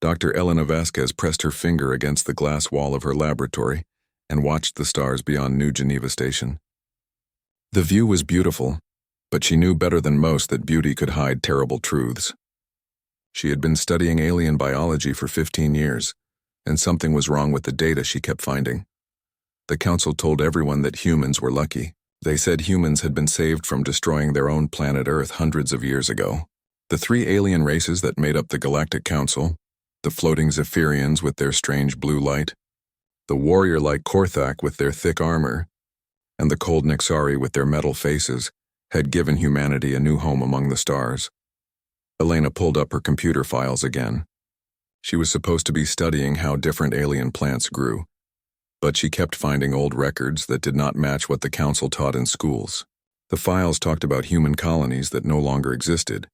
Dr. Elena Vasquez pressed her finger against the glass wall of her laboratory and watched the stars beyond New Geneva Station. The view was beautiful, but she knew better than most that beauty could hide terrible truths. She had been studying alien biology for 15 years, and something was wrong with the data she kept finding. The council told everyone that humans were lucky. They said humans had been saved from destroying their own planet Earth hundreds of years ago. The three alien races that made up the Galactic Council, the floating Zephyrians with their strange blue light, the warrior-like Korthak with their thick armor, and the cold Nixari with their metal faces, had given humanity a new home among the stars. Elena pulled up her computer files again. She was supposed to be studying how different alien plants grew, but she kept finding old records that did not match what the council taught in schools. The files talked about human colonies that no longer existed.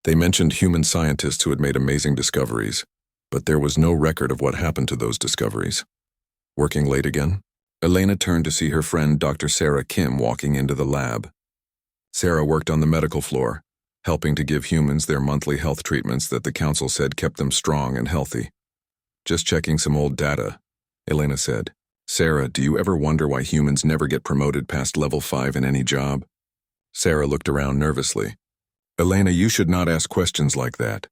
They mentioned human scientists who had made amazing discoveries, but there was no record of what happened to those discoveries. Working late again? Elena turned to see her friend Dr. Sarah Kim walking into the lab. Sarah worked on the medical floor, helping to give humans their monthly health treatments that the council said kept them strong and healthy. Just checking some old data, Elena said. Sarah, do you ever wonder why humans never get promoted past level 5 in any job? Sarah looked around nervously. Elena, you should not ask questions like that.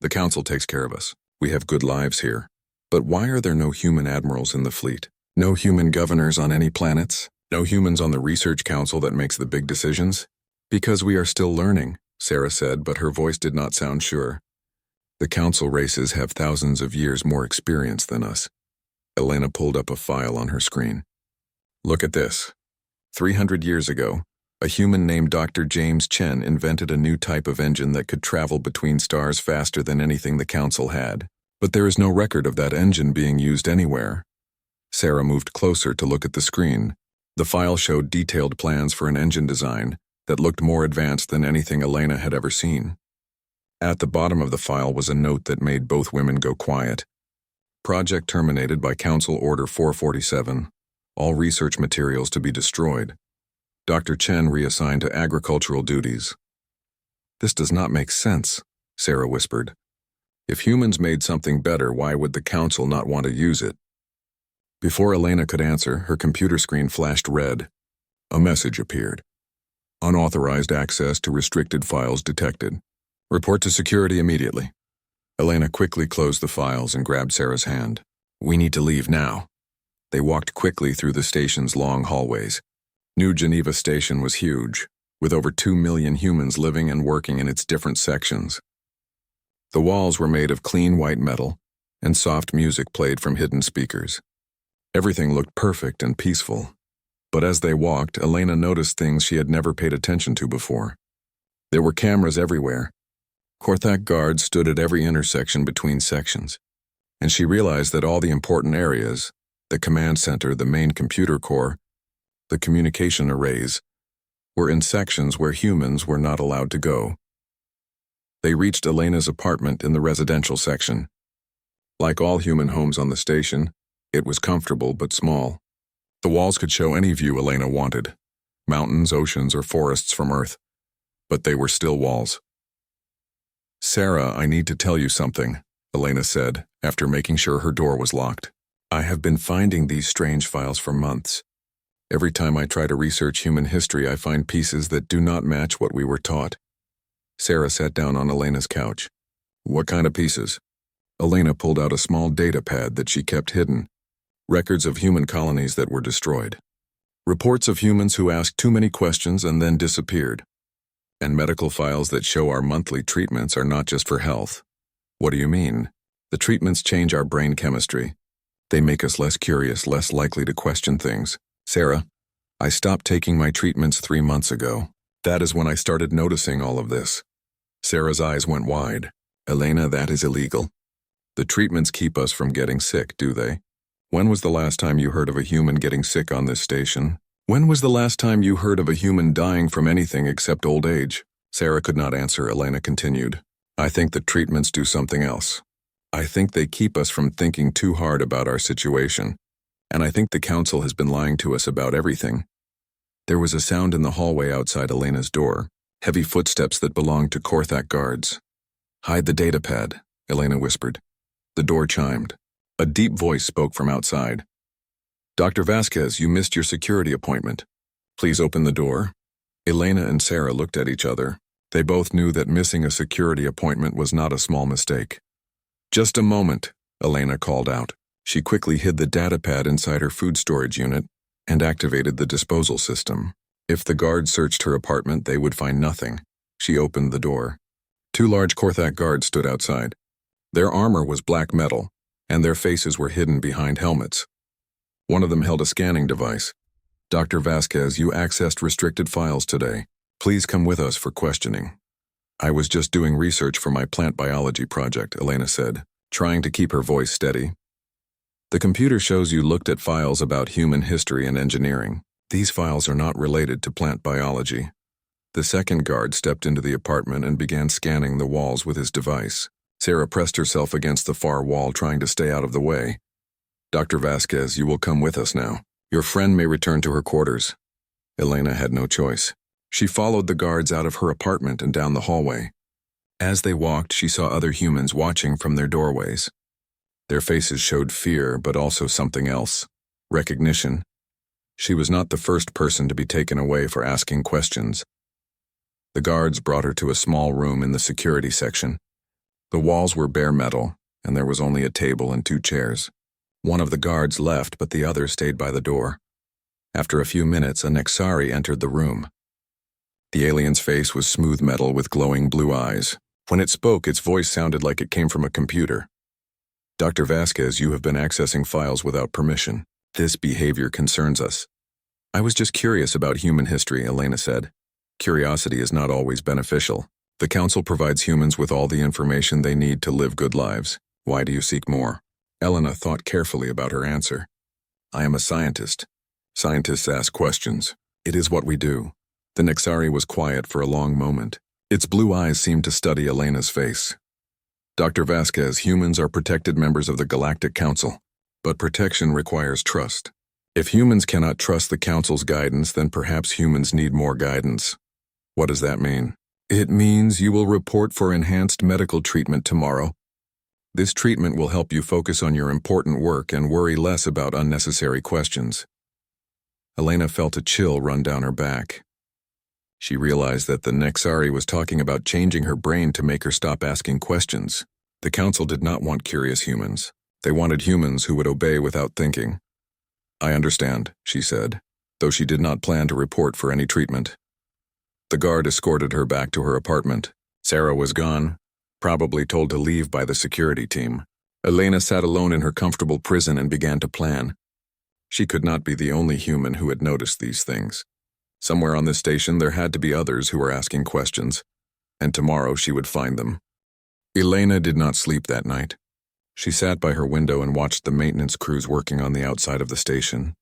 The council takes care of us. We have good lives here. But why are there no human admirals in the fleet? No human governors on any planets? No humans on the research council that makes the big decisions? Because we are still learning, Sarah said, but her voice did not sound sure. The council races have thousands of years more experience than us. Elena pulled up a file on her screen. Look at this. 300 years ago, a human named Dr. James Chen invented a new type of engine that could travel between stars faster than anything the council had. But there is no record of that engine being used anywhere. Sarah moved closer to look at the screen. The file showed detailed plans for an engine design that looked more advanced than anything Elena had ever seen. At the bottom of the file was a note that made both women go quiet. Project terminated by Council Order 447. All research materials to be destroyed. Dr. Chen reassigned to agricultural duties. This does not make sense, Sarah whispered. If humans made something better, why would the council not want to use it? Before Elena could answer, her computer screen flashed red. A message appeared. Unauthorized access to restricted files detected. Report to security immediately. Elena quickly closed the files and grabbed Sarah's hand. We need to leave now. They walked quickly through the station's long hallways. New Geneva Station was huge, with over 2 million humans living and working in its different sections. The walls were made of clean white metal, and soft music played from hidden speakers. Everything looked perfect and peaceful. But as they walked, Elena noticed things she had never paid attention to before. There were cameras everywhere. Korthak guards stood at every intersection between sections, and she realized that all the important areas, the command center, the main computer core, the communication arrays, were in sections where humans were not allowed to go. They reached Elena's apartment in the residential section. Like all human homes on the station, it was comfortable but small. The walls could show any view Elena wanted, mountains, oceans, or forests from Earth, but they were still walls. Sarah, I need to tell you something, Elena said, after making sure her door was locked. I have been finding these strange files for months. Every time I try to research human history, I find pieces that do not match what we were taught. Sarah sat down on Elena's couch. What kind of pieces? Elena pulled out a small data pad that she kept hidden. Records of human colonies that were destroyed. Reports of humans who asked too many questions and then disappeared. And medical files that show our monthly treatments are not just for health. What do you mean? The treatments change our brain chemistry. They make us less curious, less likely to question things. Sarah, I stopped taking my treatments 3 months ago. That is when I started noticing all of this. Sarah's eyes went wide. Elena, that is illegal. The treatments keep us from getting sick, do they? When was the last time you heard of a human getting sick on this station? When was the last time you heard of a human dying from anything except old age? Sarah could not answer. Elena continued. I think the treatments do something else. I think they keep us from thinking too hard about our situation. And I think the council has been lying to us about everything. There was a sound in the hallway outside Elena's door, heavy footsteps that belonged to Korthak guards. Hide the data pad, Elena whispered. The door chimed. A deep voice spoke from outside. "Dr. Vasquez, you missed your security appointment. Please open the door." Elena and Sarah looked at each other. They both knew that missing a security appointment was not a small mistake. "Just a moment," Elena called out. She quickly hid the datapad inside her food storage unit and activated the disposal system. If the guards searched her apartment, they would find nothing. She opened the door. Two large Korthak guards stood outside. Their armor was black metal, and their faces were hidden behind helmets. One of them held a scanning device. "Dr. Vasquez, you accessed restricted files today. Please come with us for questioning." "I was just doing research for my plant biology project," Elena said, trying to keep her voice steady. "The computer shows you looked at files about human history and engineering. These files are not related to plant biology." The second guard stepped into the apartment and began scanning the walls with his device. Sarah pressed herself against the far wall, trying to stay out of the way. "Dr. Vasquez, you will come with us now. Your friend may return to her quarters." Elena had no choice. She followed the guards out of her apartment and down the hallway. As they walked, she saw other humans watching from their doorways. Their faces showed fear, but also something else: recognition. She was not the first person to be taken away for asking questions. The guards brought her to a small room in the security section. The walls were bare metal, and there was only a table and two chairs. One of the guards left, but the other stayed by the door. After a few minutes, a Nexari entered the room. The alien's face was smooth metal with glowing blue eyes. When it spoke, its voice sounded like it came from a computer. "Dr. Vasquez, you have been accessing files without permission. This behavior concerns us." "I was just curious about human history," Elena said. "Curiosity is not always beneficial. The Council provides humans with all the information they need to live good lives. Why do you seek more?" Elena thought carefully about her answer. "I am a scientist. Scientists ask questions. It is what we do." The Nexari was quiet for a long moment. Its blue eyes seemed to study Elena's face. "Dr. Vasquez, humans are protected members of the Galactic Council, but protection requires trust. If humans cannot trust the Council's guidance, then perhaps humans need more guidance." "What does that mean?" "It means you will report for enhanced medical treatment tomorrow. This treatment will help you focus on your important work and worry less about unnecessary questions." Elena felt a chill run down her back. She realized that the Nexari was talking about changing her brain to make her stop asking questions. The Council did not want curious humans. They wanted humans who would obey without thinking. "I understand," she said, though she did not plan to report for any treatment. The guard escorted her back to her apartment. Sarah was gone, probably told to leave by the security team. Elena sat alone in her comfortable prison and began to plan. She could not be the only human who had noticed these things. Somewhere on this station there had to be others who were asking questions, and tomorrow she would find them. Elena did not sleep that night. She sat by her window and watched the maintenance crews working on the outside of the station.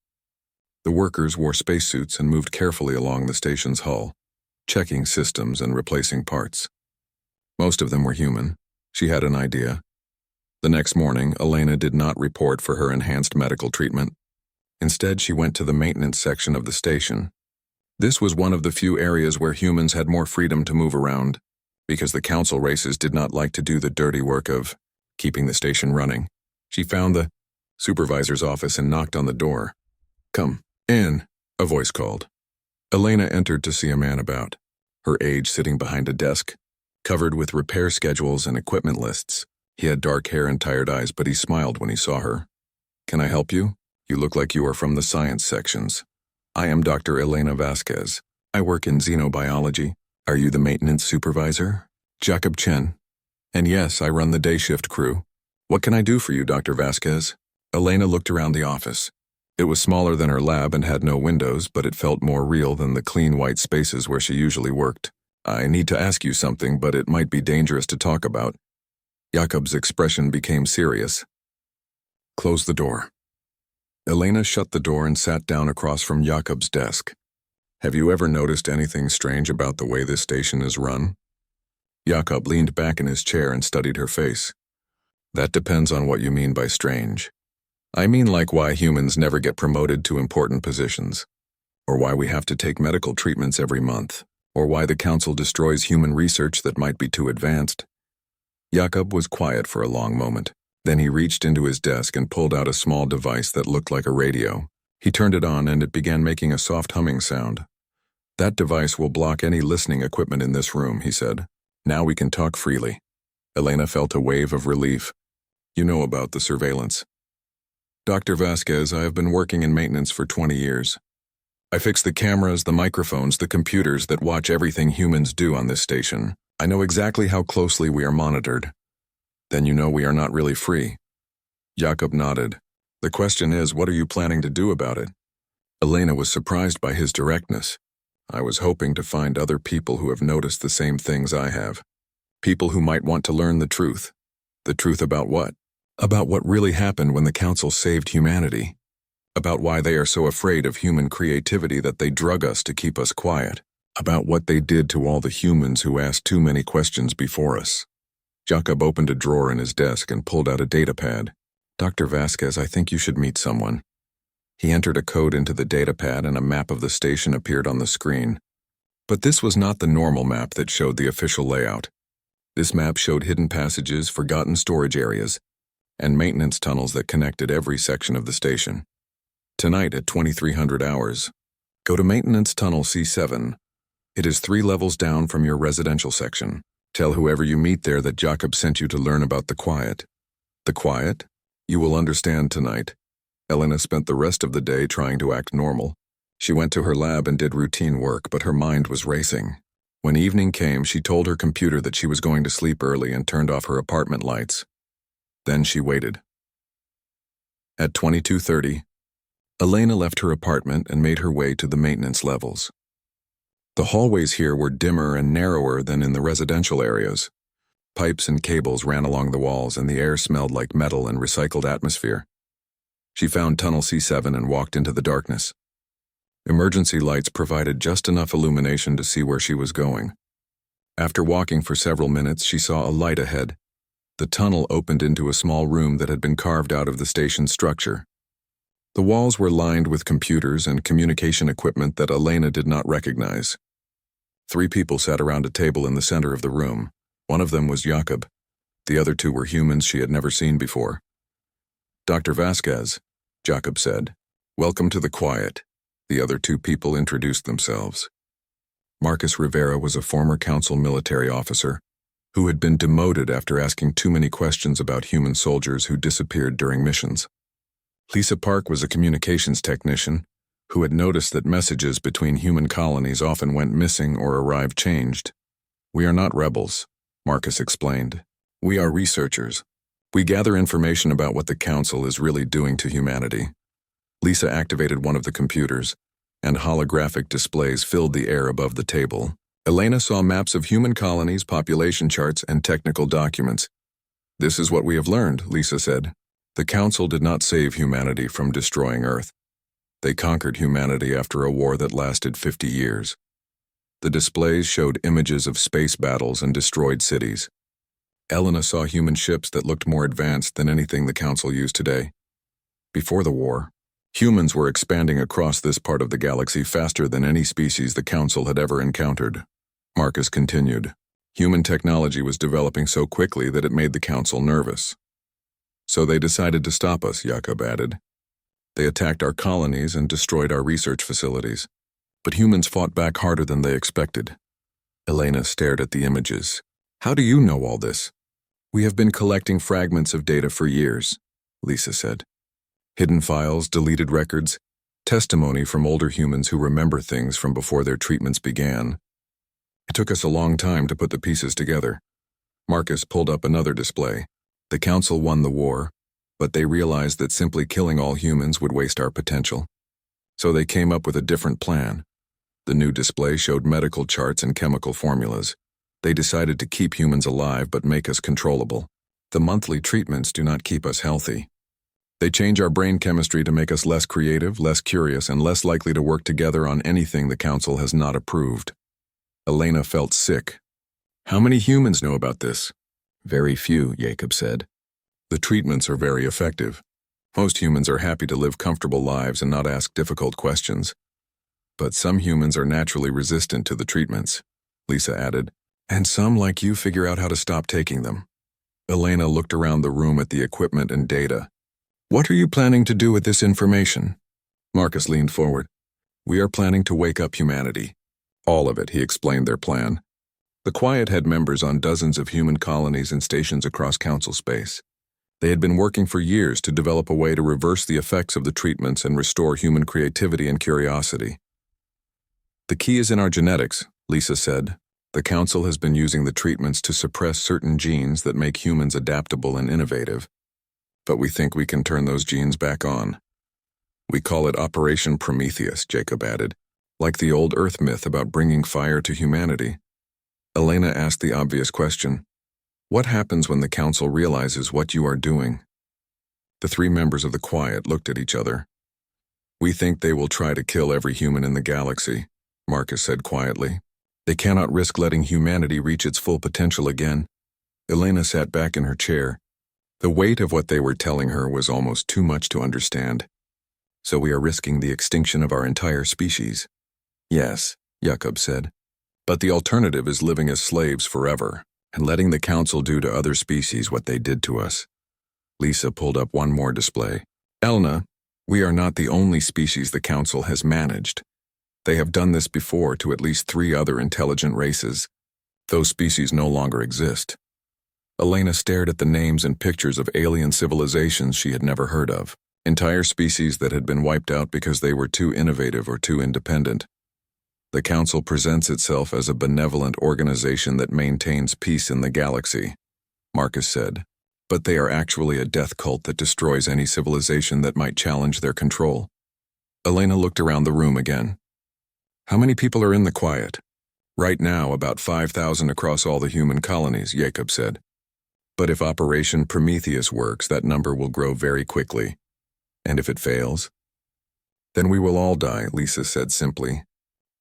The workers wore spacesuits and moved carefully along the station's hull, checking systems and replacing parts. Most of them were human. She had an idea. The next morning, Elena did not report for her enhanced medical treatment. Instead, she went to the maintenance section of the station. This was one of the few areas where humans had more freedom to move around, because the Council races did not like to do the dirty work of keeping the station running. She found the supervisor's office and knocked on the door. "Come in," a voice called. Elena entered to see a man about, her age sitting behind a desk, covered with repair schedules and equipment lists. He had dark hair and tired eyes, but he smiled when he saw her. "Can I help you? You look like you are from the science sections." "I am Dr. Elena Vasquez. I work in xenobiology." "Are you the maintenance supervisor?" "Jacob Chen. And yes, I run the day shift crew." "What can I do for you, Dr. Vasquez?" Elena looked around the office. It was smaller than her lab and had no windows, but it felt more real than the clean white spaces where she usually worked. "I need to ask you something, but it might be dangerous to talk about." Jakob's expression became serious. "Close the door." Elena shut the door and sat down across from Jakob's desk. "Have you ever noticed anything strange about the way this station is run?" Jakob leaned back in his chair and studied her face. "That depends on what you mean by strange. I mean like why humans never get promoted to important positions, or why we have to take medical treatments every month, or why the Council destroys human research that might be too advanced." Jakob was quiet for a long moment. Then he reached into his desk and pulled out a small device that looked like a radio. He turned it on and it began making a soft humming sound. "That device will block any listening equipment in this room," he said. "Now we can talk freely." Elena felt a wave of relief. "You know about the surveillance." "Dr. Vasquez, I have been working in maintenance for 20 years. I fix the cameras, the microphones, the computers that watch everything humans do on this station. I know exactly how closely we are monitored." "Then you know we are not really free." Jakob nodded. "The question is, what are you planning to do about it?" Elena was surprised by his directness. "I was hoping to find other people who have noticed the same things I have. People who might want to learn the truth." "The truth about what?" "About what really happened when the Council saved humanity. About why they are so afraid of human creativity that they drug us to keep us quiet. About what they did to all the humans who asked too many questions before us." Jakob opened a drawer in his desk and pulled out a datapad. "Dr. Vasquez, I think you should meet someone." He entered a code into the datapad and a map of the station appeared on the screen. But this was not the normal map that showed the official layout. This map showed hidden passages, forgotten storage areas, and maintenance tunnels that connected every section of the station. "Tonight at 2300 hours, go to Maintenance Tunnel C7. It is 3 levels down from your residential section. Tell whoever you meet there that Jakob sent you to learn about the quiet." "The quiet?" "You will understand tonight." Elena spent the rest of the day trying to act normal. She went to her lab and did routine work, but her mind was racing. When evening came, she told her computer that she was going to sleep early and turned off her apartment lights. Then she waited. At 22:30, Elena left her apartment and made her way to the maintenance levels. The hallways here were dimmer and narrower than in the residential areas. Pipes and cables ran along the walls and the air smelled like metal and recycled atmosphere. She found Tunnel C7 and walked into the darkness. Emergency lights provided just enough illumination to see where she was going. After walking for several minutes, she saw a light ahead. The tunnel opened into a small room that had been carved out of the station's structure. The walls were lined with computers and communication equipment that Elena did not recognize. 3 people sat around a table in the center of the room. One of them was Jakob. The other 2 were humans she had never seen before. "Dr. Vasquez," Jakob said. "Welcome to the quiet." The other 2 people introduced themselves. Marcus Rivera was a former council military officer who had been demoted after asking too many questions about human soldiers who disappeared during missions. Lisa Park was a communications technician who had noticed that messages between human colonies often went missing or arrived changed. "We are not rebels," Marcus explained. "We are researchers. We gather information about what the Council is really doing to humanity." Lisa activated one of the computers, and holographic displays filled the air above the table. Elena saw maps of human colonies, population charts, and technical documents. "This is what we have learned," Lisa said. "The Council did not save humanity from destroying Earth. They conquered humanity after a war that lasted 50 years. The displays showed images of space battles and destroyed cities. Elena saw human ships that looked more advanced than anything the Council used today. Before the war, humans were expanding across this part of the galaxy faster than any species the Council had ever encountered. Marcus continued. Human technology was developing so quickly that it made the Council nervous. "So they decided to stop us," Jakob added. "They attacked our colonies and destroyed our research facilities. But humans fought back harder than they expected." Elena stared at the images. "How do you know all this?" "We have been collecting fragments of data for years," Lisa said. "Hidden files, deleted records, testimony from older humans who remember things from before their treatments began. It took us a long time to put the pieces together." Marcus pulled up another display. "The Council won the war, but they realized that simply killing all humans would waste our potential. So they came up with a different plan." The new display showed medical charts and chemical formulas. "They decided to keep humans alive but make us controllable. The monthly treatments do not keep us healthy. They change our brain chemistry to make us less creative, less curious, and less likely to work together on anything the Council has not approved." Elena felt sick. "How many humans know about this?" "Very few," Jakob said. "The treatments are very effective. Most humans are happy to live comfortable lives and not ask difficult questions. But some humans are naturally resistant to the treatments," Lisa added. "And some, like you, figure out how to stop taking them." Elena looked around the room at the equipment and data. What are you planning to do with this information? Marcus leaned forward. We are planning to wake up humanity. All of it, he explained their plan. The Quiet had members on dozens of human colonies and stations across Council space. They had been working for years to develop a way to reverse the effects of the treatments and restore human creativity and curiosity. The key is in our genetics, Lisa said. The Council has been using the treatments to suppress certain genes that make humans adaptable and innovative. But we think we can turn those genes back on. We call it Operation Prometheus, Jacob added, like the old Earth myth about bringing fire to humanity. Elena asked the obvious question. What happens when the Council realizes what you are doing? The three members of the Quiet looked at each other. We think they will try to kill every human in the galaxy, Marcus said quietly. They cannot risk letting humanity reach its full potential again. Elena sat back in her chair. The weight of what they were telling her was almost too much to understand. So we are risking the extinction of our entire species. Yes, Jacob said. But the alternative is living as slaves forever, and letting the Council do to other species what they did to us. Lisa pulled up one more display. Elena, we are not the only species the Council has managed. They have done this before to at least 3 other intelligent races. Those species no longer exist. Elena stared at the names and pictures of alien civilizations she had never heard of, entire species that had been wiped out because they were too innovative or too independent. The Council presents itself as a benevolent organization that maintains peace in the galaxy, Marcus said, but they are actually a death cult that destroys any civilization that might challenge their control. Elena looked around the room again. How many people are in the Quiet? Right now, about 5,000 across all the human colonies, Jacob said. But if Operation Prometheus works, that number will grow very quickly. And if it fails? Then we will all die, Lisa said simply.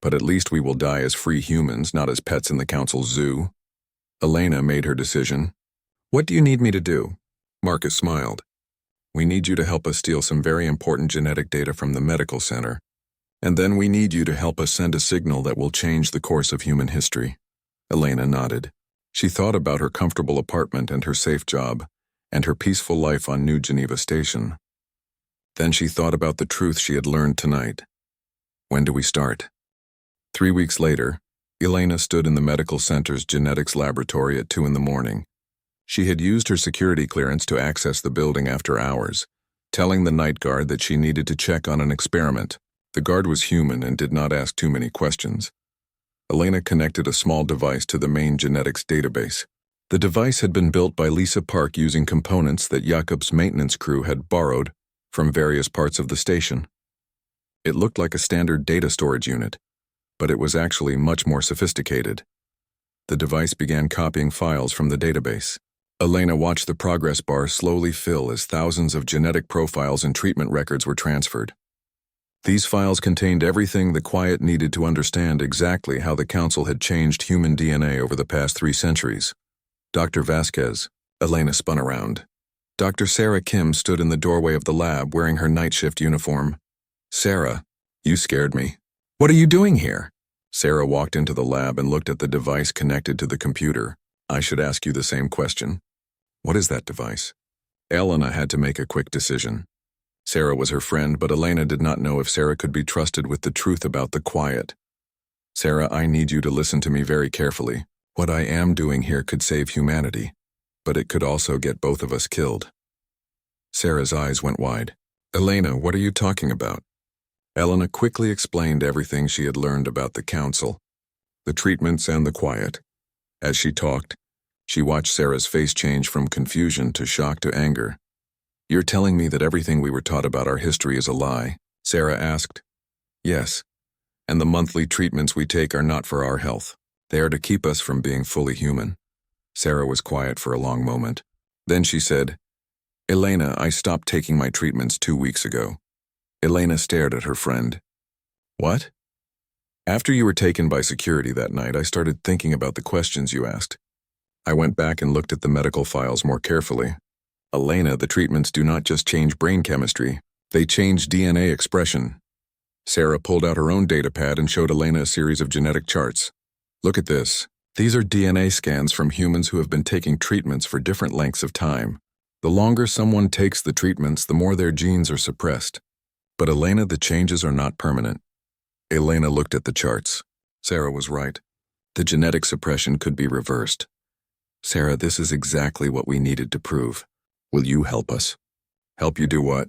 But at least we will die as free humans, not as pets in the Council's zoo. Elena made her decision. What do you need me to do? Marcus smiled. We need you to help us steal some very important genetic data from the medical center. And then we need you to help us send a signal that will change the course of human history. Elena nodded. She thought about her comfortable apartment and her safe job, and her peaceful life on New Geneva Station. Then she thought about the truth she had learned tonight. When do we start? 3 weeks later, Elena stood in the medical center's genetics laboratory at 2 a.m. She had used her security clearance to access the building after hours, telling the night guard that she needed to check on an experiment. The guard was human and did not ask too many questions. Elena connected a small device to the main genetics database. The device had been built by Lisa Park using components that Jakob's maintenance crew had borrowed from various parts of the station. It looked like a standard data storage unit, but it was actually much more sophisticated. The device began copying files from the database. Elena watched the progress bar slowly fill as thousands of genetic profiles and treatment records were transferred. These files contained everything the Quiet needed to understand exactly how the Council had changed human DNA over the past 3 centuries. Dr. Vasquez, Elena spun around. Dr. Sarah Kim stood in the doorway of the lab wearing her night shift uniform. Sarah, you scared me. What are you doing here? Sarah walked into the lab and looked at the device connected to the computer. I should ask you the same question. What is that device? Elena had to make a quick decision. Sarah was her friend, but Elena did not know if Sarah could be trusted with the truth about the Quiet. Sarah, I need you to listen to me very carefully. What I am doing here could save humanity, but it could also get both of us killed. Sarah's eyes went wide. Elena, what are you talking about? Elena quickly explained everything she had learned about the Council, the treatments and the Quiet. As she talked, she watched Sarah's face change from confusion to shock to anger. You're telling me that everything we were taught about our history is a lie? Sarah asked. Yes, and the monthly treatments we take are not for our health. They are to keep us from being fully human. Sarah was quiet for a long moment. Then she said, Elena, I stopped taking my treatments 2 weeks ago. Elena stared at her friend. What? After you were taken by security that night, I started thinking about the questions you asked. I went back and looked at the medical files more carefully. Elena, the treatments do not just change brain chemistry, they change DNA expression. Sarah pulled out her own datapad and showed Elena a series of genetic charts. Look at this. These are DNA scans from humans who have been taking treatments for different lengths of time. The longer someone takes the treatments, the more their genes are suppressed. But Elena, the changes are not permanent. Elena looked at the charts. Sarah was right. The genetic suppression could be reversed. Sarah, this is exactly what we needed to prove. Will you help us? Help you do what?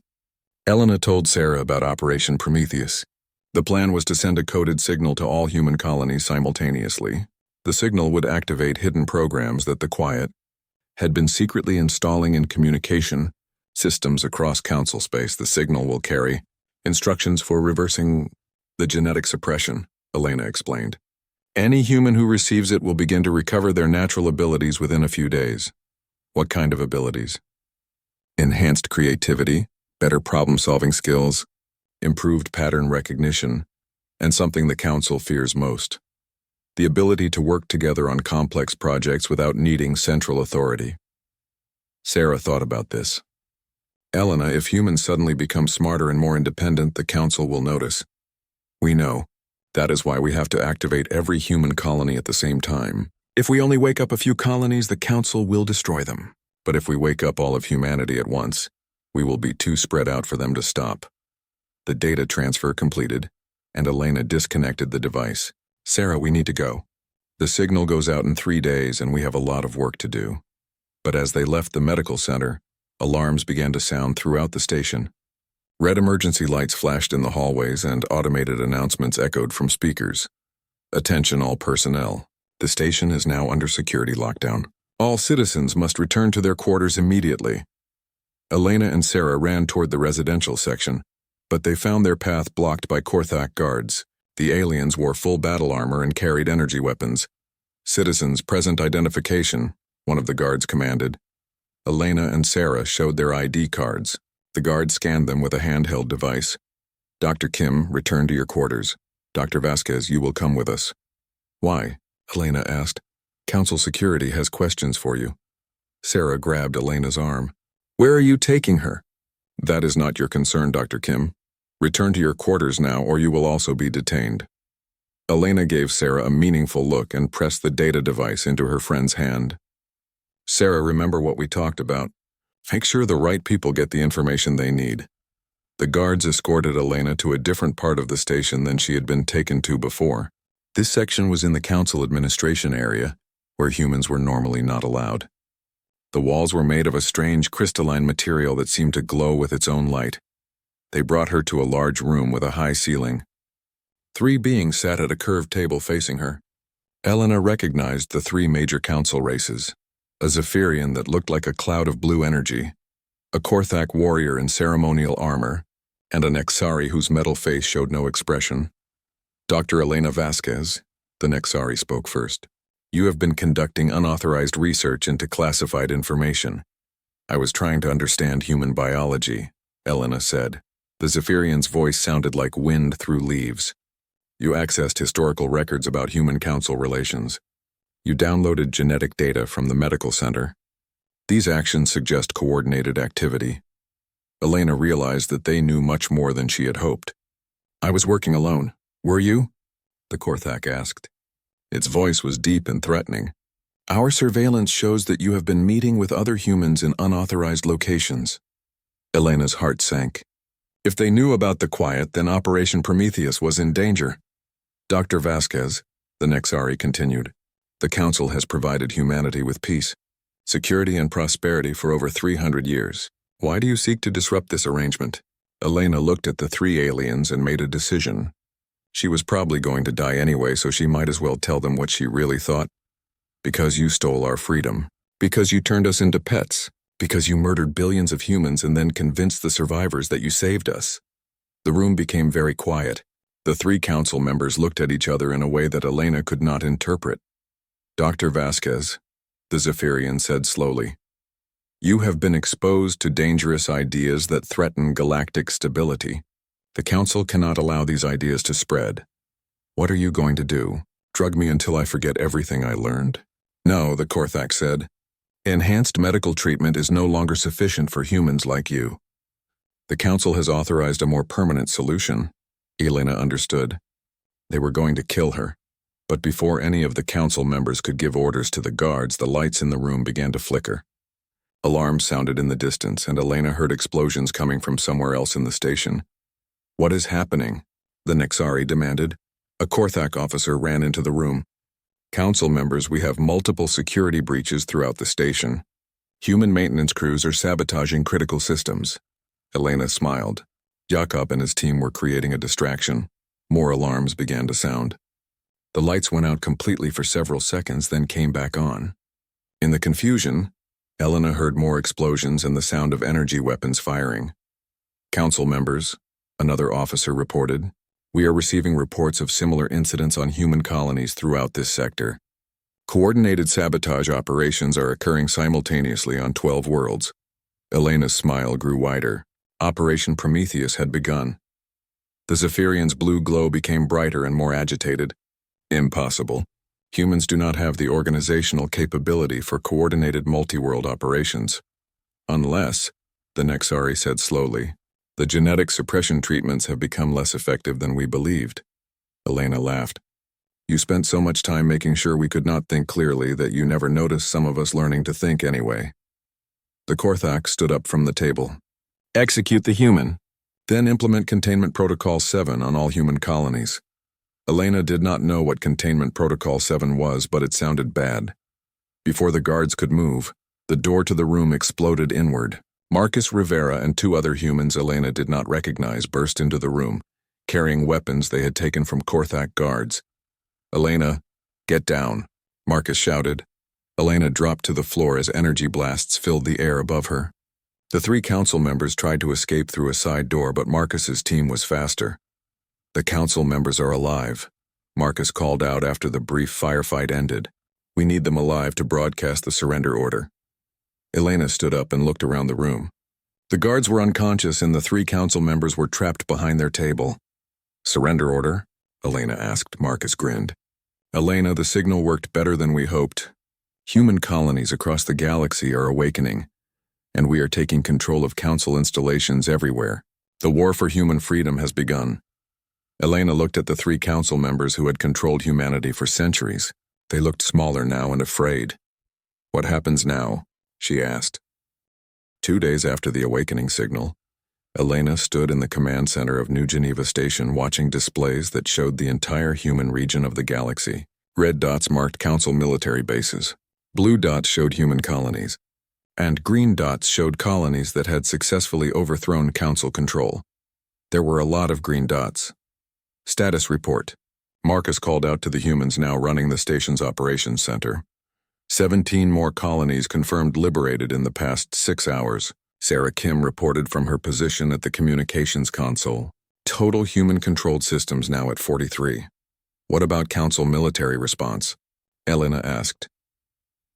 Elena told Sarah about Operation Prometheus. The plan was to send a coded signal to all human colonies simultaneously. The signal would activate hidden programs that the Quiet had been secretly installing in communication systems across council space. The signal will carry instructions for reversing the genetic suppression, Elena explained. Any human who receives it will begin to recover their natural abilities within a few days. What kind of abilities? Enhanced creativity, better problem-solving skills, improved pattern recognition, and something the Council fears most: the ability to work together on complex projects without needing central authority. Sarah thought about this. Elena, if humans suddenly become smarter and more independent, the Council will notice. We know. That is why we have to activate every human colony at the same time. If we only wake up a few colonies, the Council will destroy them. But if we wake up all of humanity at once, we will be too spread out for them to stop. The data transfer completed, and Elena disconnected the device. Sarah, we need to go. The signal goes out in 3 days, and we have a lot of work to do. But as they left the medical center, alarms began to sound throughout the station. Red emergency lights flashed in the hallways, and automated announcements echoed from speakers. Attention all personnel. The station is now under security lockdown. All citizens must return to their quarters immediately. Elena and Sarah ran toward the residential section, but they found their path blocked by Korthak guards. The aliens wore full battle armor and carried energy weapons. Citizens, present identification, one of the guards commanded. Elena and Sarah showed their ID cards. The guard scanned them with a handheld device. Dr. Kim, return to your quarters. Dr. Vasquez, you will come with us. Why? Elena asked. Council security has questions for you. Sarah grabbed Elena's arm. Where are you taking her? That is not your concern, Dr. Kim. Return to your quarters now, or you will also be detained. Elena gave Sarah a meaningful look and pressed the data device into her friend's hand. Sarah, remember what we talked about. Make sure the right people get the information they need. The guards escorted Elena to a different part of the station than she had been taken to before. This section was in the council administration area, where humans were normally not allowed. The walls were made of a strange crystalline material that seemed to glow with its own light. They brought her to a large room with a high ceiling. 3 beings sat at a curved table facing her. Elena recognized the 3 major council races: a Zephyrian that looked like a cloud of blue energy, a Korthak warrior in ceremonial armor, and an Nexari whose metal face showed no expression. Dr. Elena Vasquez, the Nexari spoke first. You have been conducting unauthorized research into classified information. I was trying to understand human biology, Elena said. The Zephyrian's voice sounded like wind through leaves. You accessed historical records about human council relations. You downloaded genetic data from the medical center. These actions suggest coordinated activity. Elena realized that they knew much more than she had hoped. I was working alone. Were you? The Korthak asked. Its voice was deep and threatening. Our surveillance shows that you have been meeting with other humans in unauthorized locations. Elena's heart sank. If they knew about the Quiet, then Operation Prometheus was in danger. Dr. Vasquez, the Nexari continued, the Council has provided humanity with peace, security and prosperity for over 300 years. Why do you seek to disrupt this arrangement? Elena looked at the 3 aliens and made a decision. She was probably going to die anyway, so she might as well tell them what she really thought. Because you stole our freedom. Because you turned us into pets. Because you murdered billions of humans and then convinced the survivors that you saved us. The room became very quiet. The 3 council members looked at each other in a way that Elena could not interpret. Dr. Vasquez, the Zephyrian said slowly, you have been exposed to dangerous ideas that threaten galactic stability. The Council cannot allow these ideas to spread. What are you going to do? Drug me until I forget everything I learned? No, the Korthak said. Enhanced medical treatment is no longer sufficient for humans like you. The Council has authorized a more permanent solution. Elena understood. They were going to kill her. But before any of the council members could give orders to the guards, the lights in the room began to flicker. Alarms sounded in the distance, and Elena heard explosions coming from somewhere else in the station. "What is happening?" the Nexari demanded. A Korthak officer ran into the room. "Council members, we have multiple security breaches throughout the station. Human maintenance crews are sabotaging critical systems." Elena smiled. Jakob and his team were creating a distraction. More alarms began to sound. The lights went out completely for several seconds, then came back on. In the confusion, Elena heard more explosions and the sound of energy weapons firing. "Council members," another officer reported, "we are receiving reports of similar incidents on human colonies throughout this sector. Coordinated sabotage operations are occurring simultaneously on 12 worlds." Elena's smile grew wider. Operation Prometheus had begun. The Zephyrian's blue glow became brighter and more agitated. "Impossible. Humans do not have the organizational capability for coordinated multi-world operations. Unless," the Nexari said slowly, "the genetic suppression treatments have become less effective than we believed." Elena laughed. "You spent so much time making sure we could not think clearly that you never noticed some of us learning to think anyway." The Korthak stood up from the table. "Execute the human. Then implement Containment Protocol 7 on all human colonies." Elena did not know what Containment Protocol 7 was, but it sounded bad. Before the guards could move, the door to the room exploded inward. Marcus Rivera and two other humans Elena did not recognize burst into the room, carrying weapons they had taken from Korthak guards. "Elena, get down," Marcus shouted. Elena dropped to the floor as energy blasts filled the air above her. The three council members tried to escape through a side door, but Marcus's team was faster. "The council members are alive," Marcus called out after the brief firefight ended. "We need them alive to broadcast the surrender order." Elena stood up and looked around the room. The guards were unconscious and the three council members were trapped behind their table. "Surrender order?" Elena asked. Marcus grinned. "Elena, the signal worked better than we hoped. Human colonies across the galaxy are awakening, and we are taking control of council installations everywhere. The war for human freedom has begun." Elena looked at the three council members who had controlled humanity for centuries. They looked smaller now and afraid. "What happens now?" she asked. 2 days after the awakening signal, Elena stood in the command center of New Geneva Station watching displays that showed the entire human region of the galaxy. Red dots marked council military bases. Blue dots showed human colonies. And green dots showed colonies that had successfully overthrown council control. There were a lot of green dots. "Status report." Marcus called out to the humans now running the station's operations center. 17 more colonies confirmed liberated in the past 6 hours. Sarah Kim reported from her position at the communications console. Total human-controlled systems now at 43. "What about council military response?" Elena asked.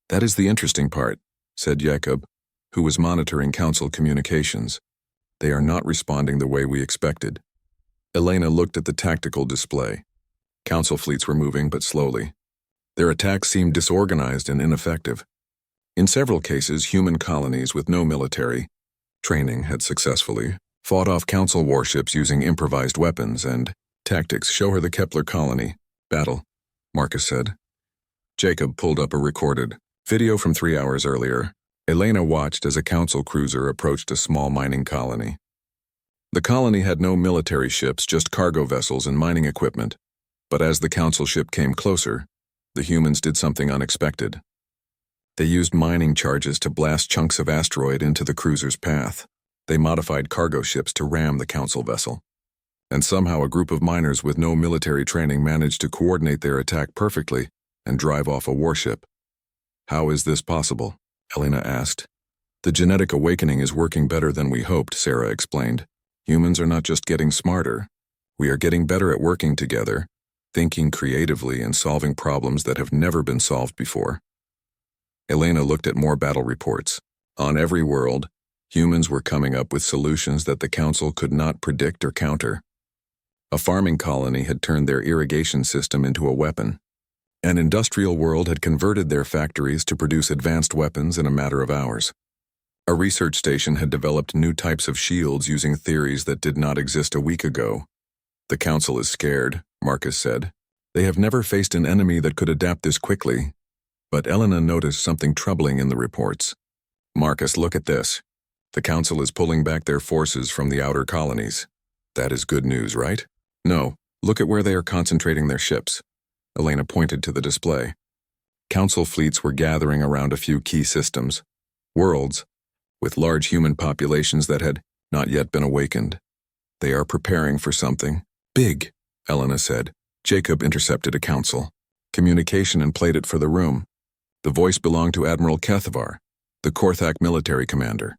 "That is the interesting part," said Jakob, who was monitoring council communications. "They are not responding the way we expected." Elena looked at the tactical display. Council fleets were moving, but slowly. Their attacks seemed disorganized and ineffective. In several cases, human colonies with no military training had successfully fought off council warships using improvised weapons and tactics. "Show her the Kepler colony battle," Marcus said. Jacob pulled up a recorded video from 3 hours earlier. Elena watched as a council cruiser approached a small mining colony. The colony had no military ships, just cargo vessels and mining equipment. But as the council ship came closer, the humans did something unexpected. They used mining charges to blast chunks of asteroid into the cruiser's path. They modified cargo ships to ram the council vessel. And somehow a group of miners with no military training managed to coordinate their attack perfectly and drive off a warship. "How is this possible?" Elena asked. "The genetic awakening is working better than we hoped," Sarah explained. "Humans are not just getting smarter. We are getting better at working together, thinking creatively and solving problems that have never been solved before." Elena looked at more battle reports. On every world, humans were coming up with solutions that the council could not predict or counter. A farming colony had turned their irrigation system into a weapon. An industrial world had converted their factories to produce advanced weapons in a matter of hours. A research station had developed new types of shields using theories that did not exist a week ago. "The council is scared," Marcus said. They have never faced an enemy that could adapt this quickly. But Elena noticed something troubling in the reports. Marcus, look at this. The Council is pulling back their forces from the outer colonies. That is good news, right? No, look at where they are concentrating their ships. Elena pointed to the display. Council fleets were gathering around a few key systems, worlds, with large human populations that had not yet been awakened. They are preparing for something big, Elena said. Jacob intercepted a council communication and played it for the room. The voice belonged to Admiral Kethvar, the Korthak military commander.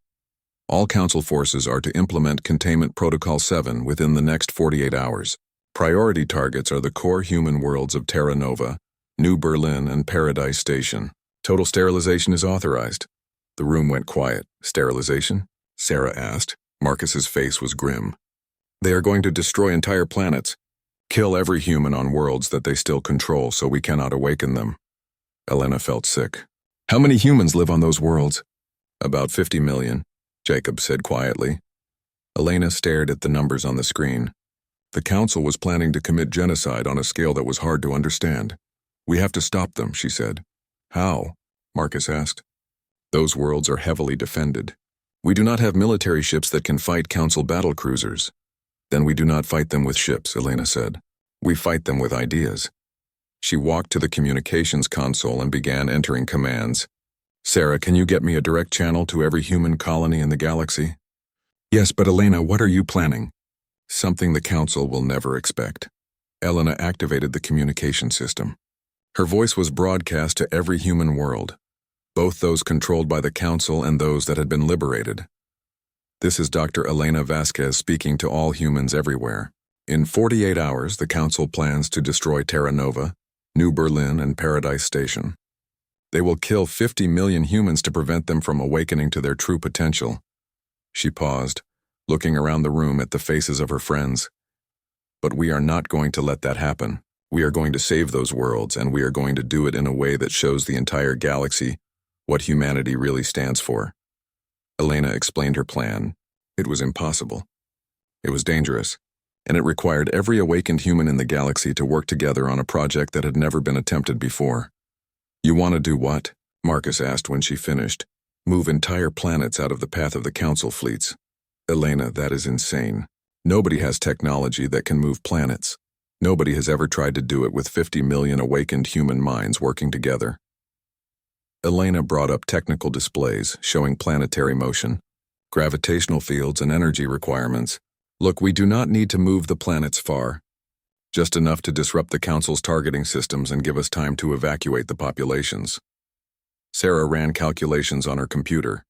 All council forces are to implement Containment Protocol 7 within the next 48 hours. Priority targets are the core human worlds of Terra Nova, New Berlin, and Paradise Station. Total sterilization is authorized. The room went quiet. Sterilization? Sarah asked. Marcus's face was grim. They are going to destroy entire planets. Kill every human on worlds that they still control so we cannot awaken them. Elena felt sick. How many humans live on those worlds? About 50 million, Jacob said quietly. Elena stared at the numbers on the screen. The Council was planning to commit genocide on a scale that was hard to understand. We have to stop them, she said. How? Marcus asked. Those worlds are heavily defended. We do not have military ships that can fight Council battle cruisers. Then we do not fight them with ships, Elena said. We fight them with ideas. She walked to the communications console and began entering commands. Sarah, can you get me a direct channel to every human colony in the galaxy? Yes, but Elena, what are you planning? Something the Council will never expect. Elena activated the communication system. Her voice was broadcast to every human world, both those controlled by the Council and those that had been liberated. This is Dr. Elena Vasquez speaking to all humans everywhere. In 48 hours, the Council plans to destroy Terra Nova, New Berlin, and Paradise Station. They will kill 50 million humans to prevent them from awakening to their true potential. She paused, looking around the room at the faces of her friends. But we are not going to let that happen. We are going to save those worlds, and we are going to do it in a way that shows the entire galaxy what humanity really stands for. Elena explained her plan. It was impossible. It was dangerous, and it required every awakened human in the galaxy to work together on a project that had never been attempted before. You want to do what? Marcus asked when she finished. Move entire planets out of the path of the Council fleets. Elena, that is insane. Nobody has technology that can move planets. Nobody has ever tried to do it with 50 million awakened human minds working together. Elena brought up technical displays showing planetary motion, gravitational fields, and energy requirements. Look, we do not need to move the planets far. Just enough to disrupt the Council's targeting systems and give us time to evacuate the populations. Sarah ran calculations on her computer.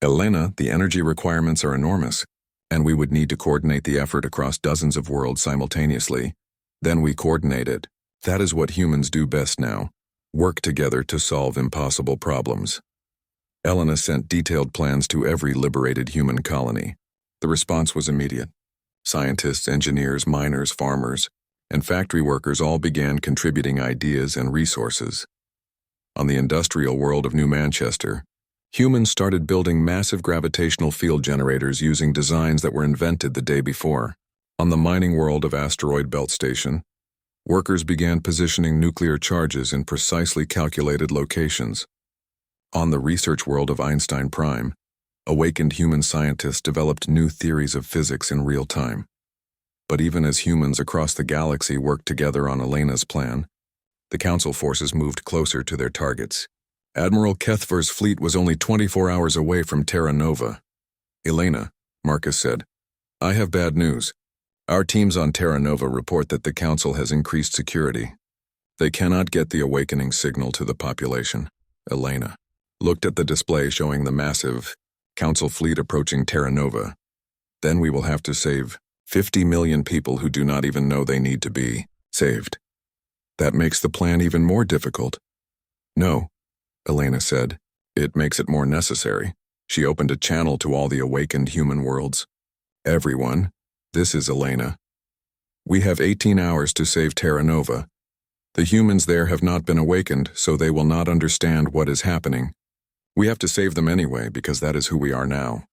Elena, the energy requirements are enormous, and we would need to coordinate the effort across dozens of worlds simultaneously. Then we coordinate it. That is what humans do best now. Work together to solve impossible problems. Elena sent detailed plans to every liberated human colony. The response was immediate. Scientists, engineers, miners, farmers, and factory workers all began contributing ideas and resources. On the industrial world of New Manchester, humans started building massive gravitational field generators using designs that were invented the day before. On the mining world of Asteroid Belt Station, workers began positioning nuclear charges in precisely calculated locations. On the research world of Einstein Prime, awakened human scientists developed new theories of physics in real time. But even as humans across the galaxy worked together on Elena's plan, the Council forces moved closer to their targets. Admiral Kethvar's fleet was only 24 hours away from Terra Nova. Elena, Marcus said, I have bad news. Our teams on Terra Nova report that the Council has increased security. They cannot get the awakening signal to the population. Elena looked at the display showing the massive Council fleet approaching Terra Nova. Then we will have to save 50 million people who do not even know they need to be saved. That makes the plan even more difficult. No, Elena said. It makes it more necessary. She opened a channel to all the awakened human worlds. Everyone, this is Elena. We have 18 hours to save Terra Nova. The humans there have not been awakened, so they will not understand what is happening. We have to save them anyway, because that is who we are now.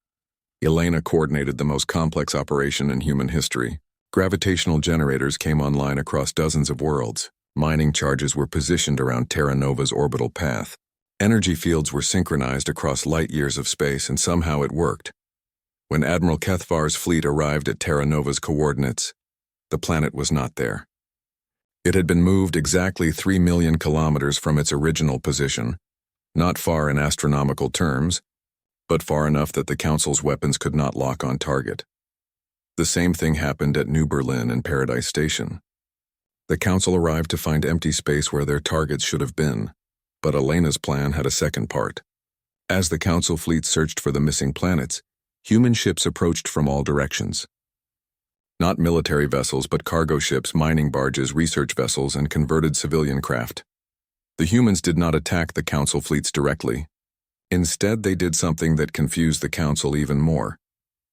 Elena coordinated the most complex operation in human history, Gravitational generators came online across dozens of worlds. Mining charges were positioned around Terra Nova's orbital path. Energy fields were synchronized across light years of space, and somehow it worked. When Admiral Kethvar's fleet arrived at Terra Nova's coordinates, the planet was not there. It had been moved exactly 3 million kilometers from its original position, not far in astronomical terms, but far enough that the Council's weapons could not lock on target. The same thing happened at New Berlin and Paradise Station. The Council arrived to find empty space where their targets should have been, but Elena's plan had a second part. As the Council fleet searched for the missing planets, human ships approached from all directions. Not military vessels, but cargo ships, mining barges, research vessels, and converted civilian craft. The humans did not attack the Council fleets directly. Instead, they did something that confused the Council even more.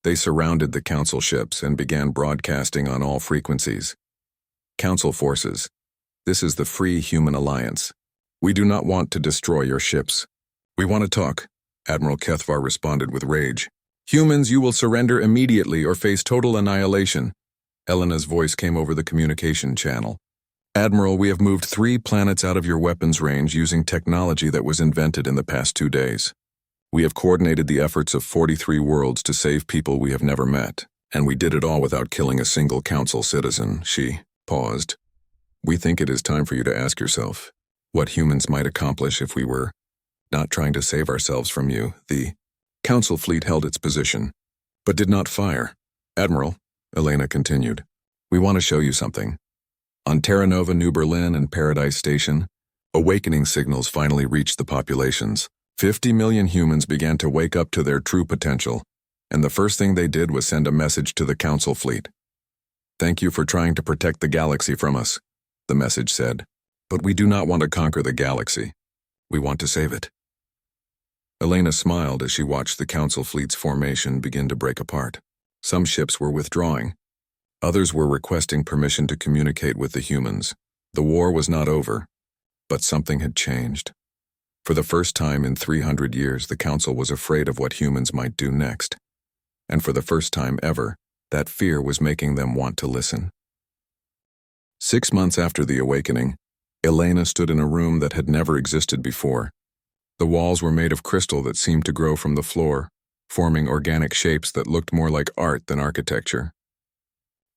They surrounded the Council ships and began broadcasting on all frequencies. Council forces, this is the Free Human Alliance. We do not want to destroy your ships. We want to talk, Admiral Kethvar responded with rage. Humans, you will surrender immediately or face total annihilation. Elena's voice came over the communication channel. Admiral, we have moved 3 planets out of your weapons range using technology that was invented in the past 2 days. We have coordinated the efforts of 43 worlds to save people we have never met, and we did it all without killing a single Council citizen. She paused. We think it is time for you to ask yourself what humans might accomplish if we were not trying to save ourselves from you. The Council fleet held its position, but did not fire. Admiral, Elena continued, we want to show you something. On Terra Nova, New Berlin, and Paradise Station, awakening signals finally reached the populations. 50 million humans began to wake up to their true potential, and the first thing they did was send a message to the Council fleet. Thank you for trying to protect the galaxy from us, the message said. But we do not want to conquer the galaxy. We want to save it. Elena smiled as she watched the Council fleet's formation begin to break apart. Some ships were withdrawing. Others were requesting permission to communicate with the humans. The war was not over, but something had changed. For the first time in 300 years, the Council was afraid of what humans might do next. And for the first time ever, that fear was making them want to listen. 6 months after the awakening, Elena stood in a room that had never existed before. The walls were made of crystal that seemed to grow from the floor, forming organic shapes that looked more like art than architecture.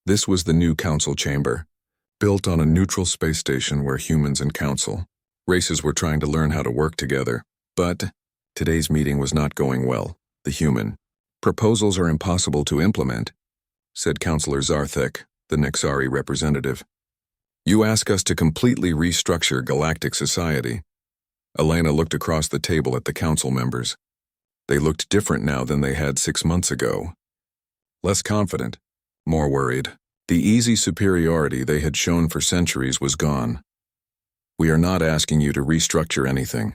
This was the new Council chamber, built on a neutral space station where humans and Council races were trying to learn how to work together. But today's meeting was not going well. The human proposals are impossible to implement, said Councillor Zarthek, the Nexari representative. You ask us to completely restructure galactic society. Elena looked across the table at the Council members. They looked different now than they had 6 months ago. Less confident, more worried. The easy superiority they had shown for centuries was gone. We are not asking you to restructure anything,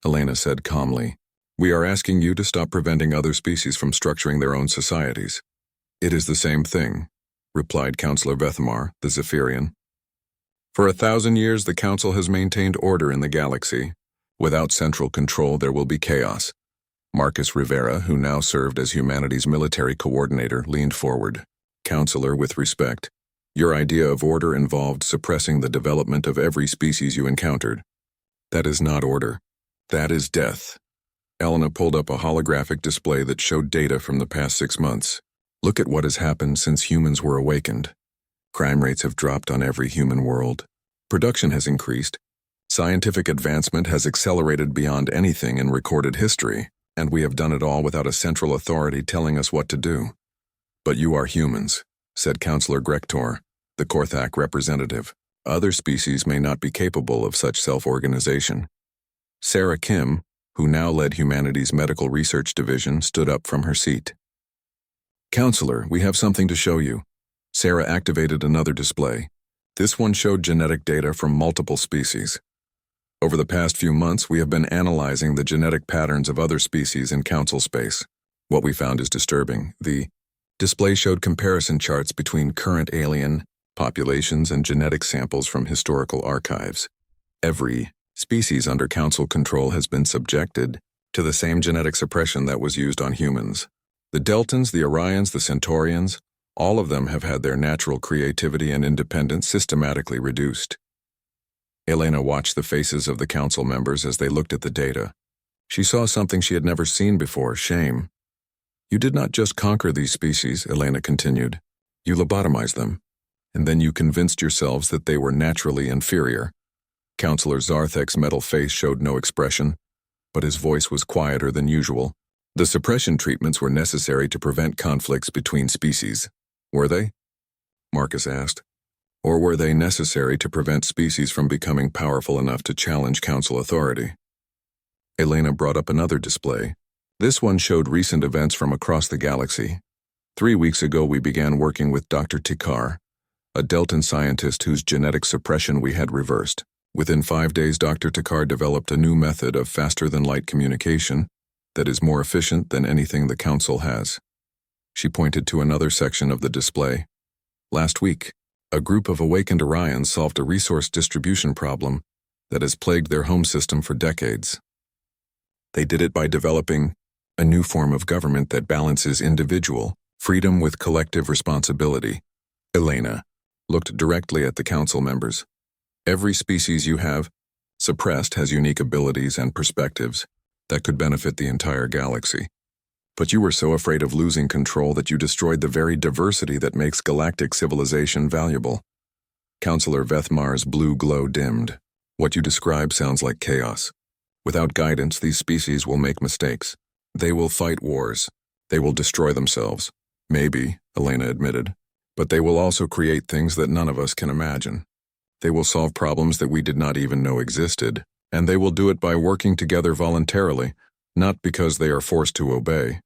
Elena said calmly. We are asking you to stop preventing other species from structuring their own societies. It is the same thing, replied Councillor Vethamar, the Zephyrian. For 1,000 years, the Council has maintained order in the galaxy. Without central control, there will be chaos. Marcus Rivera, who now served as humanity's military coordinator, leaned forward. Councillor, with respect, your idea of order involved suppressing the development of every species you encountered. That is not order. That is death. Elena pulled up a holographic display that showed data from the past 6 months. Look at what has happened since humans were awakened. Crime rates have dropped on every human world. Production has increased. Scientific advancement has accelerated beyond anything in recorded history, and we have done it all without a central authority telling us what to do. But you are humans, said Councillor Grektor, the Korthak representative. Other species may not be capable of such self-organization. Sarah Kim, who now led humanity's medical research division, stood up from her seat. Councillor, we have something to show you. Sarah activated another display. This one showed genetic data from multiple species. Over the past few months, we have been analyzing the genetic patterns of other species in Council space. What we found is disturbing. The display showed comparison charts between current alien populations and genetic samples from historical archives. Every species under Council control has been subjected to the same genetic suppression that was used on humans. The Deltans, the Orions, the Centaurians, All of them have had their natural creativity and independence systematically reduced. Elena watched the faces of the council members as they looked at the data. She saw something she had never seen before: shame. You did not just conquer these species, Elena continued. You lobotomized them, and then you convinced yourselves that they were naturally inferior. Counselor Zarthek's metal face showed no expression, but his voice was quieter than usual. The suppression treatments were necessary to prevent conflicts between species. Were they? Marcus asked. Or were they necessary to prevent species from becoming powerful enough to challenge council authority? Elena brought up another display. This one showed recent events from across the galaxy. 3 weeks ago we began working with Dr. Tikar, a Deltan scientist whose genetic suppression we had reversed. Within 5 days, Dr. Tikar developed a new method of faster-than-light communication that is more efficient than anything the Council has. She pointed to another section of the display. Last week, a group of awakened Orions solved a resource distribution problem that has plagued their home system for decades. They did it by developing a new form of government that balances individual freedom with collective responsibility. Elena looked directly at the council members. Every species you have suppressed has unique abilities and perspectives that could benefit the entire galaxy. But you were so afraid of losing control that you destroyed the very diversity that makes galactic civilization valuable. Counselor Vethmar's blue glow dimmed. What you describe sounds like chaos. Without guidance, these species will make mistakes. They will fight wars. They will destroy themselves. Maybe, Elena admitted. But they will also create things that none of us can imagine. They will solve problems that we did not even know existed, and they will do it by working together voluntarily, not because they are forced to obey.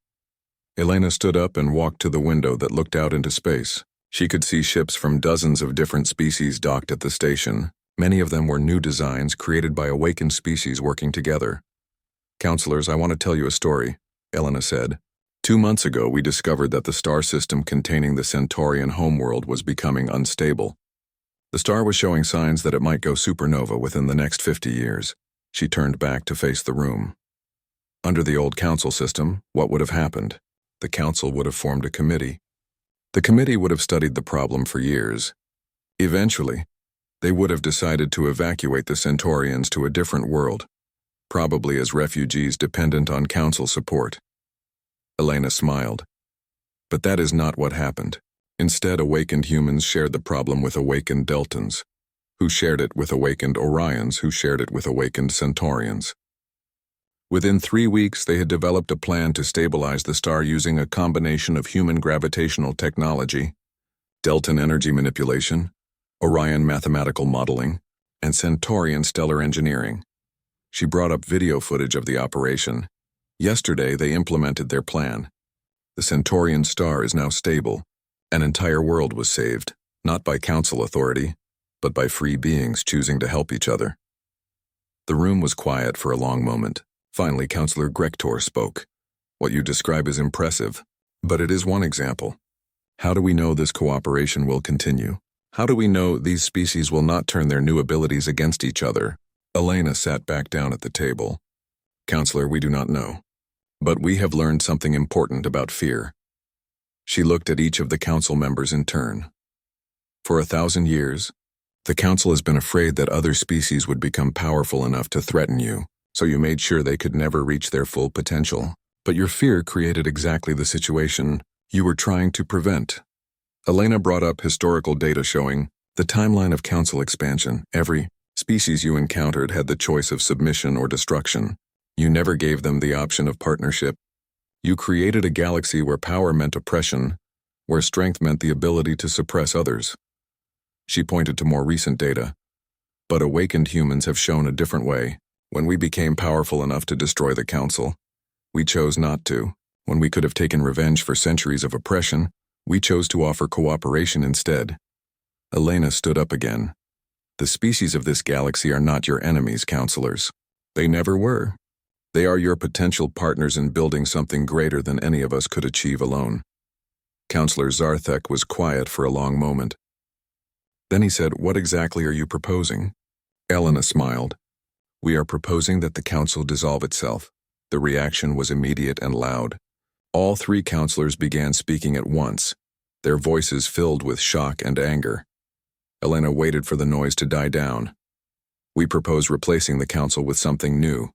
Elena stood up and walked to the window that looked out into space. She could see ships from dozens of different species docked at the station. Many of them were new designs created by awakened species working together. Counselors, I want to tell you a story, Elena said. 2 months ago, we discovered that the star system containing the Centaurian homeworld was becoming unstable. The star was showing signs that it might go supernova within the next 50 years. She turned back to face the room. Under the old council system, what would have happened? The council would have formed a committee. The committee would have studied the problem for years. Eventually, they would have decided to evacuate the Centaurians to a different world, probably as refugees dependent on council support. Elena smiled. But that is not what happened. Instead, awakened humans shared the problem with awakened Deltans, who shared it with awakened Orions, who shared it with awakened Centaurians. Within 3 weeks, they had developed a plan to stabilize the star using a combination of human gravitational technology, Deltan energy manipulation, Orion mathematical modeling, and Centaurian stellar engineering. She brought up video footage of the operation. Yesterday, they implemented their plan. The Centaurian star is now stable. An entire world was saved, not by council authority, but by free beings choosing to help each other. The room was quiet for a long moment. Finally, Counselor Grektor spoke. What you describe is impressive, but it is one example. How do we know this cooperation will continue? How do we know these species will not turn their new abilities against each other? Elena sat back down at the table. Counselor, we do not know. But we have learned something important about fear. She looked at each of the council members in turn. For 1,000 years, the council has been afraid that other species would become powerful enough to threaten you, so you made sure they could never reach their full potential. But your fear created exactly the situation you were trying to prevent. Elena brought up historical data showing the timeline of council expansion. Every species you encountered had the choice of submission or destruction. You never gave them the option of partnership. You created a galaxy where power meant oppression, where strength meant the ability to suppress others. She pointed to more recent data. But awakened humans have shown a different way. When we became powerful enough to destroy the council, we chose not to. When we could have taken revenge for centuries of oppression, we chose to offer cooperation instead. Elena stood up again. The species of this galaxy are not your enemies, counselors. They never were. They are your potential partners in building something greater than any of us could achieve alone. Counselor Zarthek was quiet for a long moment. Then he said, "What exactly are you proposing?" Elena smiled. "We are proposing that the council dissolve itself." The reaction was immediate and loud. All 3 counselors began speaking at once. their voices filled with shock and anger. Elena waited for the noise to die down. We propose replacing the council with something new.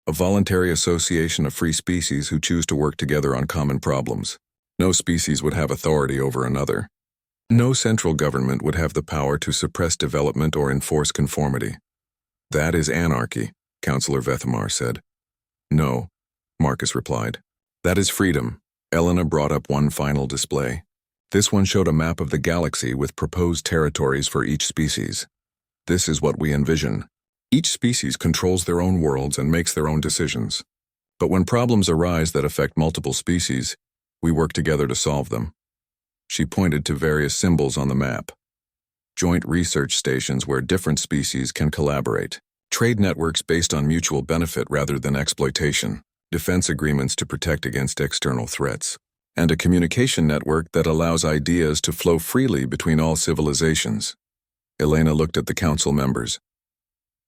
A voluntary association of free species who choose to work together on common problems. No species would have authority over another. No central government would have the power to suppress development or enforce conformity. That is anarchy, Councillor Vethamar said. No, Marcus replied. That is freedom. Elena brought up one final display. This one showed a map of the galaxy with proposed territories for each species. This is what we envision. Each species controls their own worlds and makes their own decisions. But when problems arise that affect multiple species, we work together to solve them. She pointed to various symbols on the map. Joint research stations where different species can collaborate. Trade networks based on mutual benefit rather than exploitation. Defense agreements to protect against external threats. And a communication network that allows ideas to flow freely between all civilizations. Elena looked at the council members.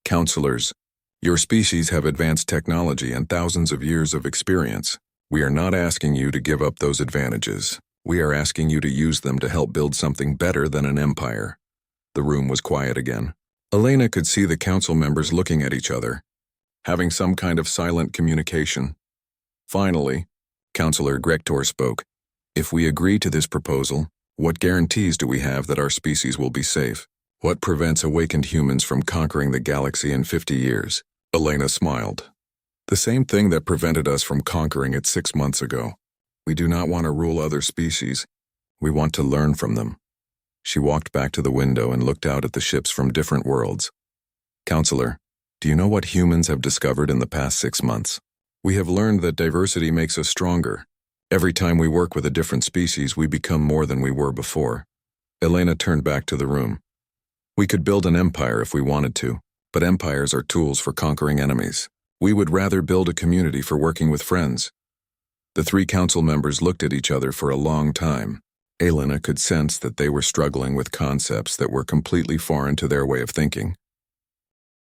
Counselors, your species have advanced technology and thousands of years of experience. We are not asking you to give up those advantages. We are asking you to use them to help build something better than an empire. The room was quiet again. Elena could see the council members looking at each other, having some kind of silent communication. Finally, Councillor Grektor spoke. If we agree to this proposal, what guarantees do we have that our species will be safe? What prevents awakened humans from conquering the galaxy in 50 years? Elena smiled. The same thing that prevented us from conquering it 6 months ago. We do not want to rule other species. We want to learn from them. She walked back to the window and looked out at the ships from different worlds. Counselor, do you know what humans have discovered in the past 6 months? We have learned that diversity makes us stronger. Every time we work with a different species, we become more than we were before. Elena turned back to the room. We could build an empire if we wanted to, but empires are tools for conquering enemies. We would rather build a community for working with friends. The 3 council members looked at each other for a long time. Elena could sense that they were struggling with concepts that were completely foreign to their way of thinking.